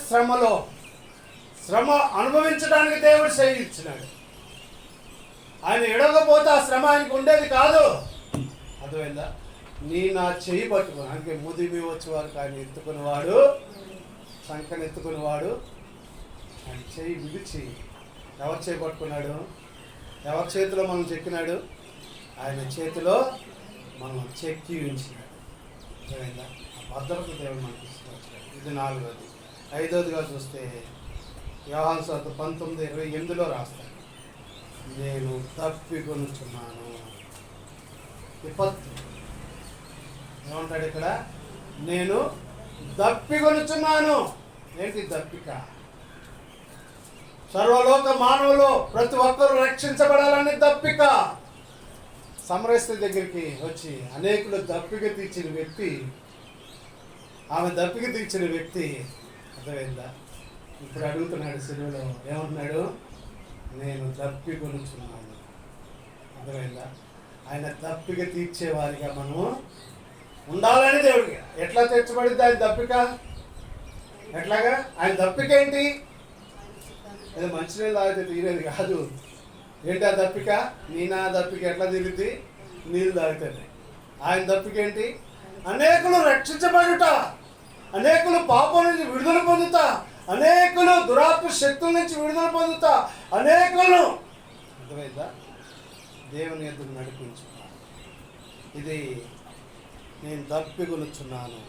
శ్రమ అనుభవించడానికి దేవుడు చెయ్యి ఇచ్చినాడు. ఆయన ఎడవకపోతే ఆ శ్రమ ఆయనకు ఉండేది కాదు. అర్థమైందా? నా చెయ్యి పట్టుకుని ఆయనకి ముదిమి వచ్చేవారు ఆయన ఎత్తుకునేవాడు, సంకని ఎత్తుకునేవాడు. ఆయన చెయ్యి విడిచి ఎవరి చేయి పట్టుకున్నాడు? ఎవరి చేతిలో మనం చెక్కినాడు? ఆయన చేతిలో మనం చెక్కి ఉంచినాడు. అర్థమైందా? ఆ భద్రత దేవుడు మనకి తీసుకొచ్చాడు. ఇది 4వది. 5వదిగా చూస్తే యోహాను సువార్త 19:28 రాస్తాడు, నేను తప్పికొనుచున్నాను. విపత్తు ఏమంటాడు ఇక్కడ? నేను దప్పికొనుచున్నాను. ఏంటి దప్పిక? సర్వలోక మానవులు ప్రతి ఒక్కరూ రక్షించబడాలని దప్పిక. సమరస్త దగ్గరికి వచ్చి అనేకులు దప్పిక తీర్చిన వ్యక్తి, ఆమె దప్పిక తీర్చిన వ్యక్తి. అర్థమైందా? ఇప్పుడు అడుగుతున్నాడు సిలువలో, ఏమంటున్నాడు? నేను దప్పికొనుచున్నాను. అర్థమైందా? ఆయన దప్పిక తీర్చేవారిగా మనము ఉండాలని దేవుడికి. ఎట్లా తెచ్చబడింది ఆయన దప్పిక? ఎట్లాగా? ఆయన దప్పిక ఏంటి? అది మంచినీళ్ళు తాగితే తీరేది కాదు. ఏంటి ఆ దప్పిక? నా దప్పిక ఎట్లా తీరుద్ది? నీళ్ళు తాగుతుంది. ఆయన దప్పిక ఏంటి? అనేకులు రక్షించబడుట, అనేకులు పాపం నుంచి విడుదల పొందుతా, అనేకులు దురాత్మ శక్తుల నుంచి విడుదల పొందుతా, అనేకులు. అర్థమైందా? దేవుని ఎదురు నడిపించు. ఇది నేను దప్పికొనుచున్నాను.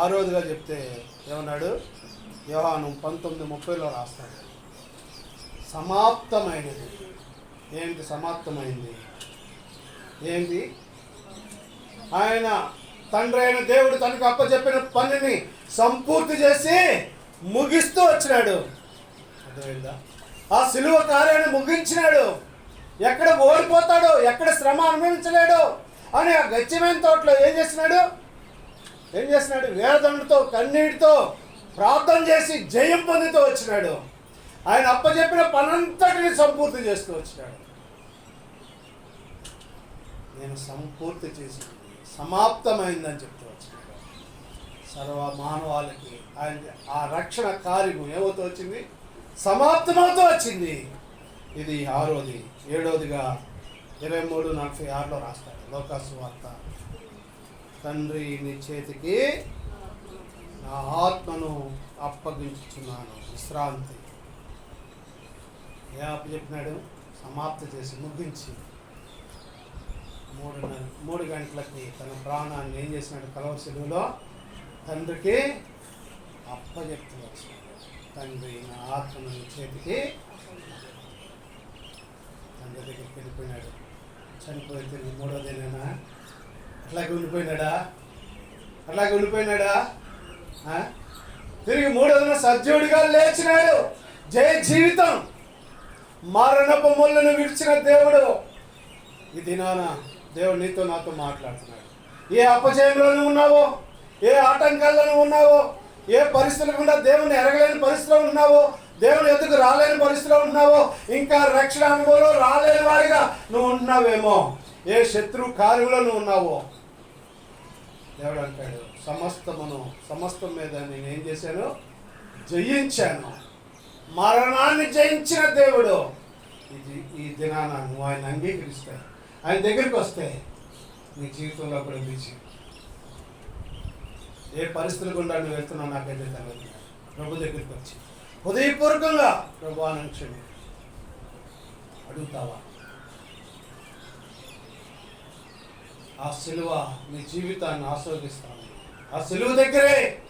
6వదిగా చెప్తే ఏమన్నాడు? యోహాను 19:30 రాస్తాడు, సమాప్తమైనది. ఏంటి సమాప్తమైంది? ఏంటి? ఆయన తండ్రి అయిన దేవుడు తనకు అప్పచెప్పిన పనిని సంపూర్తి చేసి ముగిస్తూ వచ్చినాడు. అర్థమైందా? ఆ సిలువ కార్యాన్ని ముగించినాడు. ఎక్కడ ఓడిపోతాడో, ఎక్కడ శ్రమ అనుభవించలేడు అని ఆ గచ్చమైన తోటలో ఏం చేస్తున్నాడు? వేదనతో కన్నీటితో ప్రార్థన చేసి జయం పొందుతూ వచ్చినాడు. ఆయన అప్పచెప్పిన పనంతటిని సంపూర్తి చేస్తూ వచ్చినాడు. నేను సంపూర్తి చేసి సమాప్తమైందని చెప్తూ వచ్చినాడు. సర్వ మానవాళికి ఆయన ఆ రక్షణ కార్యము ఏమవుతూ వచ్చింది? సమాప్తమవుతూ వచ్చింది. ఇది 6వది. 7వదిగా 23:46 రాస్తాడు లోకాసు వార్త, తండ్రి నీ చేతికి నా ఆత్మను అప్పగించుచున్నాను. విశ్రాంతి. ఏ అప్పచెప్పినాడు? సమాప్తి చేసి ముగించి 3 గంటలకి తన ప్రాణాన్ని ఏం చేసినాడు? కలవరి సిలువలో తండ్రికి అప్పచెప్తూ వచ్చినాడు. తండ్రి నా ఆత్మను నీ చేతికి. తండ్రి దగ్గరికి వెళ్ళిపోయినాడు. చనిపోయి తిరిగి 3వ దినాన అట్లాగే ఉండిపోయినాడా? తిరిగి మూడో దినం సజీవుడిగా లేచినాడు. జయ జీవితం. మరణపు ముళ్ళను విడిచిన దేవుడు. ఈ దినాన దేవుడు నీతో నాతో మాట్లాడుతున్నాడు. ఏ అపజయంలోనూ ఉన్నావో, ఏ ఆటంకాల్లోనూ ఉన్నావో, ఏ పరిస్థితులు గుండా దేవుని ఎరగలేని పరిస్థితిలో ఉన్నావో, దేవుని ఎదుగు రాలేని పరిస్థితిలో ఉన్నావో, ఇంకా రక్షణ అనుభవంలో రాలేని వాడిగా నువ్వు ఉన్నావేమో, ఏ శత్రు కార్యంలో నువ్వు ఉన్నావో, దేవుడు అంటాడు సమస్తం మీద నేను ఏం చేశాను? జయించాను. మరణాన్ని జయించిన దేవుడు. ఈ దినాన నువ్వు ఆయన అంగీకరిస్తే, ఆయన దగ్గరికి వస్తే నీ జీవితంలో కూడా విజయం. ఏ పరిస్థితులు గుండా నువ్వు వెళ్తున్నావు నాకైతే తెలియదు. ప్రభు దగ్గరికి వచ్చి హృదయపూర్వకంగా ప్రభు క్షమి అడుగుతావా? ఆ సిలువ నీ జీవితాన్ని ఆస్వాదిస్తాను. ఆ సిలువ దగ్గరే,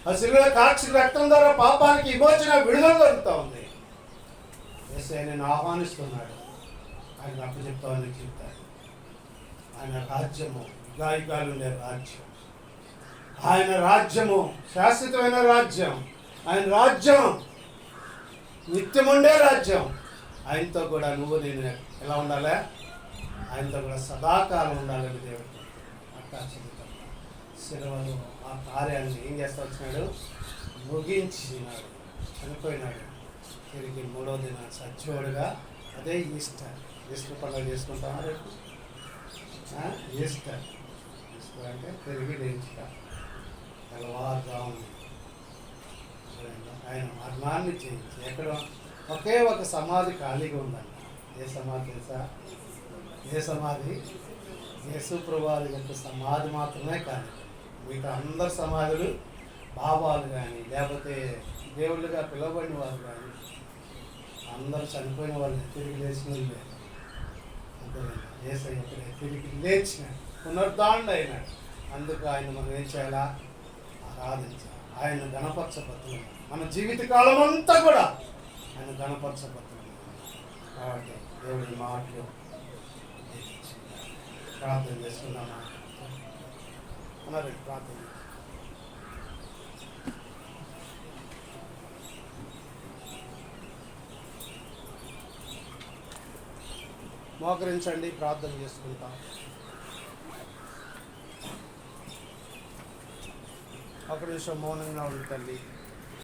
ఆ సిలువ కాక్షి రక్తం ద్వారా పాపానికి విమోచన, విడుదల దొరుకుతా ఉంది. యేసయ్య నేను ఆహ్వానిస్తున్నాడు. ఆయన అప్పచెప్తామని చెప్తాడు. ఆయన రాజ్యము యుగాయుగాలు ఉండే రాజ్యం. ఆయన రాజ్యము శాశ్వతమైన రాజ్యం. ఆయన రాజ్యం నిత్యముండే రాజ్యం. ఆయనతో కూడా నువ్వు నేను ఎలా ఉండాలి? ఆయనతో కూడా సదాకాలం ఉండాలని దేవుడు అట్టా చెబుతాడు. శిలువలో ఆ కార్యాన్ని ఏం చేస్తా వచ్చినాడు? ముగించినాడు, చనిపోయినాడు. తిరిగి మూడో దిన సజీవుడుగా. అదే ఈస్టర్ పండుగ చేసుకుంటాం రేపు. ఈస్టర్ అంటే తిరిగి లేచుట. తెల్లవారుజామున ఆయన మరణాన్ని చేయించి ఎక్కడ ఒకే ఒక సమాధి ఖాళీగా ఉందంట. ఏ సమాధి తెలుసా? ఏ సమాధి? యేసు ప్రభువారి యొక్క సమాధి మాత్రమే కానీ మిగతా అందరి సమాధులు బాబాలు కానీ లేకపోతే దేవుళ్ళుగా పిలువబడిన వారు కానీ అందరూ చనిపోయిన వాళ్ళు తిరిగి లేచిన వాళ్ళే. అంతే యేసయ్య ఇక్కడే తిరిగి లేచిన పునరుద్ధారణ అయినాడు. అందుకు ఆయన మనం ఏం చేయాలా? ఆరాధించాలి. ఆయన గణపరచబద్దులు. మన జీవితకాలం అంతా కూడా ఆయన గణపరచబద్దులు. కాబట్టి దేవుడి మాటలు ప్రార్థన చేసుకున్నామా? అన్నారు ప్రార్థన. మోకరించండి, ప్రార్థన చేసుకుంటాం. ఒక నిమిషం మౌనంగా ఉండండి.